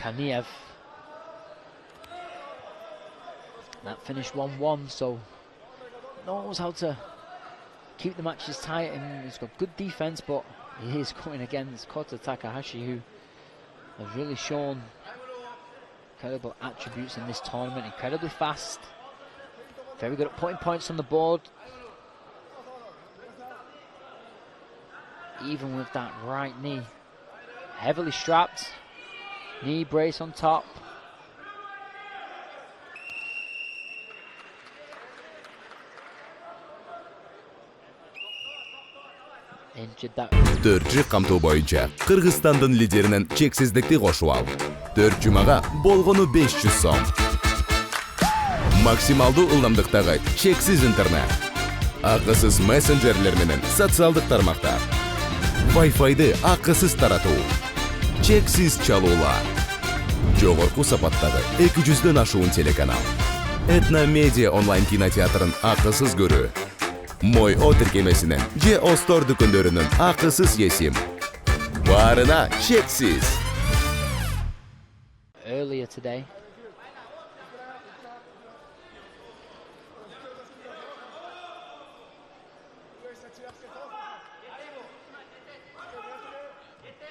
Kaniev. That finished 1-1, so knows how to keep the matches tight, and he's got good defense, but he is going against Kota Takahashi, who has really shown incredible attributes in this tournament. Incredibly fast, very good at putting points on the board. Even with that right knee, heavily strapped, knee brace on top. Төртчі қамту бойынша Қырғызстандың лидерінің чексіздікті қошу ал. 4 жұмаға болғыны 500 сом. Максималды ұлламдықтағы чексіз интернет. Ақысыз мессенджерлерменен социалдық тармақтар. Wi-Fi-ды ақысыз тарату. Чексіз чалула. Жоғырқу сапаттағы 200-ден ашуын телеканал. Этно медиа онлайн кинотеатрын ақысыз көрі. Мой отіркемесінің же Остор дүкендерінің ақысыз есім. Барына чексіз. Earlier today,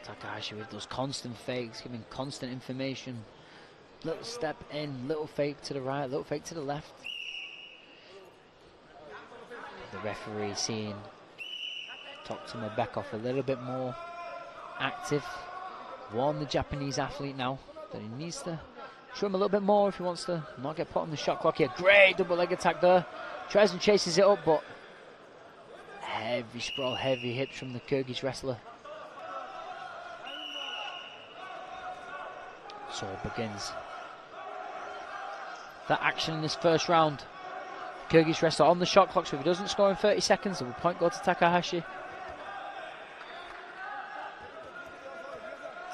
Takahashi with those constant fakes, giving constant information. Little step in, little fake to the right, little fake to the left. The referee seeing Toktomambetov a little bit more active. Warn the Japanese athlete now that he needs to show him a little bit more if he wants to not get put on the shot clock here. Great double leg attack there. Tries and chases it up, but heavy sprawl, heavy hips from the Kyrgyz wrestler. So it begins that action in this first round. Kyrgyz wrestler on the shot clock, so if he doesn't score in 30 seconds, the point go to Takahashi.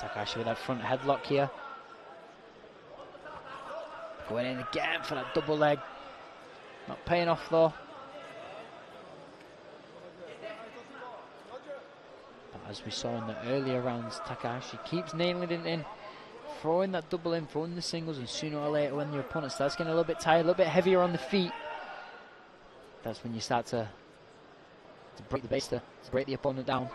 Takahashi with that front headlock here. Going in again for that double leg. Not paying off though. But as we saw in the earlier rounds, Takahashi keeps nailing it in. Throwing that double in, throwing the singles, and sooner or later when your opponent starts getting a little bit tired, a little bit heavier on the feet, that's when you start to break the base, to break the opponent down.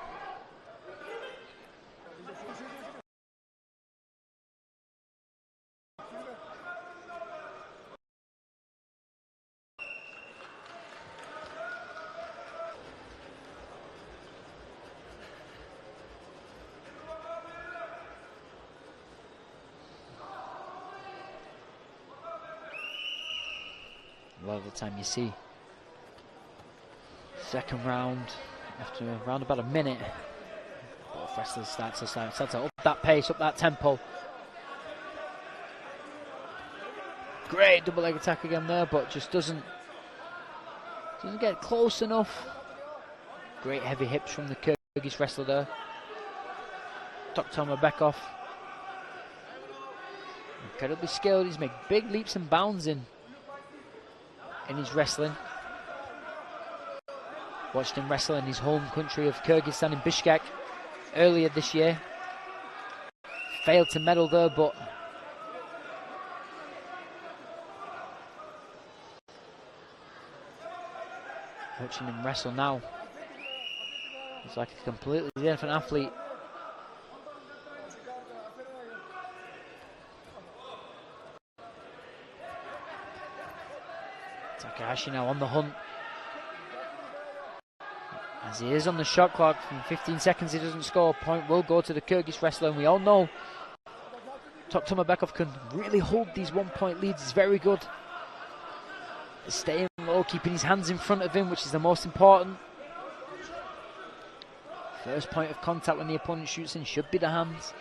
A lot of the time you see second round, after around about a minute, both wrestlers start to up that pace, up that tempo. Great double leg attack again there, but just doesn't get close enough. Great heavy hips from the Kyrgyz wrestler there. Toktomambetov, incredibly skilled. He's made big leaps and bounds in his wrestling. Watched him wrestle in his home country of Kyrgyzstan in Bishkek earlier this year. Failed to medal there, but watching him wrestle now, it's like a completely different athlete. Takahashi now on the hunt. As he is on the shot clock, from 15 seconds he doesn't score, point will go to the Kyrgyz wrestler, and we all know Toktomambetov can really hold these 1 point leads. He's very good at staying low, keeping his hands in front of him, which is the most important. First point of contact when the opponent shoots in should be the hands.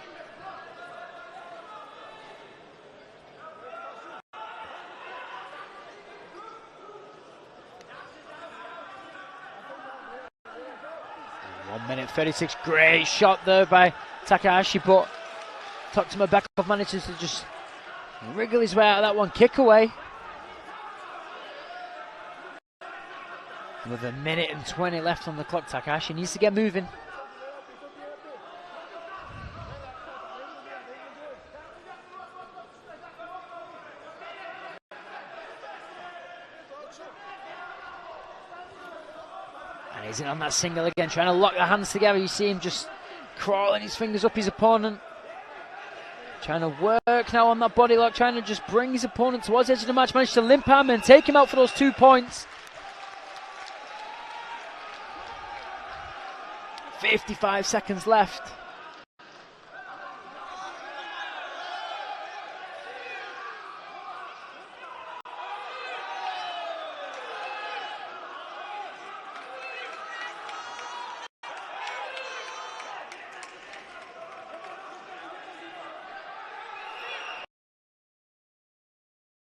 Minute 36, great shot there by Takahashi, but Toktomambetov manages to just wriggle his way out of that one, kick away. With a minute and 20 left on the clock, Takahashi needs to get moving. And he's in on that single again, trying to lock the hands together. You see him just crawling his fingers up his opponent. Trying to work now on that body lock, trying to just bring his opponent towards the edge of the match. Managed to limp him and take him out for those 2 points. 55 seconds left.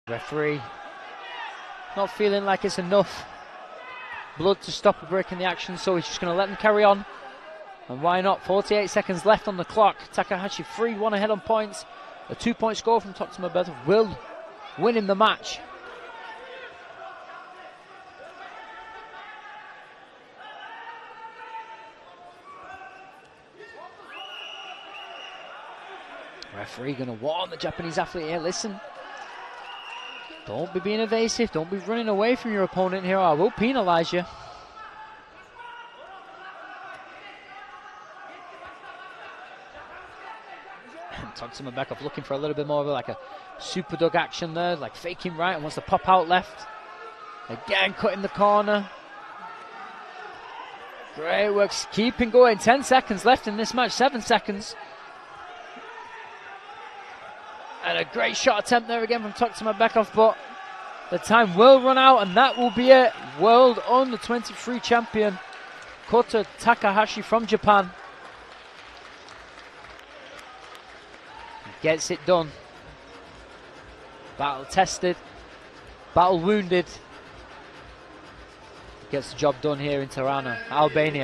Referee not feeling like it's enough blood to stop a break in the action, so he's just going to let them carry on. And why not? 48 seconds left on the clock. Takahashi 3-1 ahead on points. A 2-point score from Toktomambetov will win him the match. Referee going to warn the Japanese athlete here. Listen, don't be being evasive. Don't be running away from your opponent here, or I will penalise you. Toktomambetov looking for a little bit more of like a super dug action there, like faking right and wants to pop out left. Again, cutting the corner. Great work, keeping going. 10 seconds left in this match, 7 seconds. And a great shot attempt there again from Toktomambetov, but the time will run out and that will be it. World Under 23 champion Kota Takahashi from Japan gets it done. Battle tested, battle wounded. Gets the job done here in Tirana, Albania.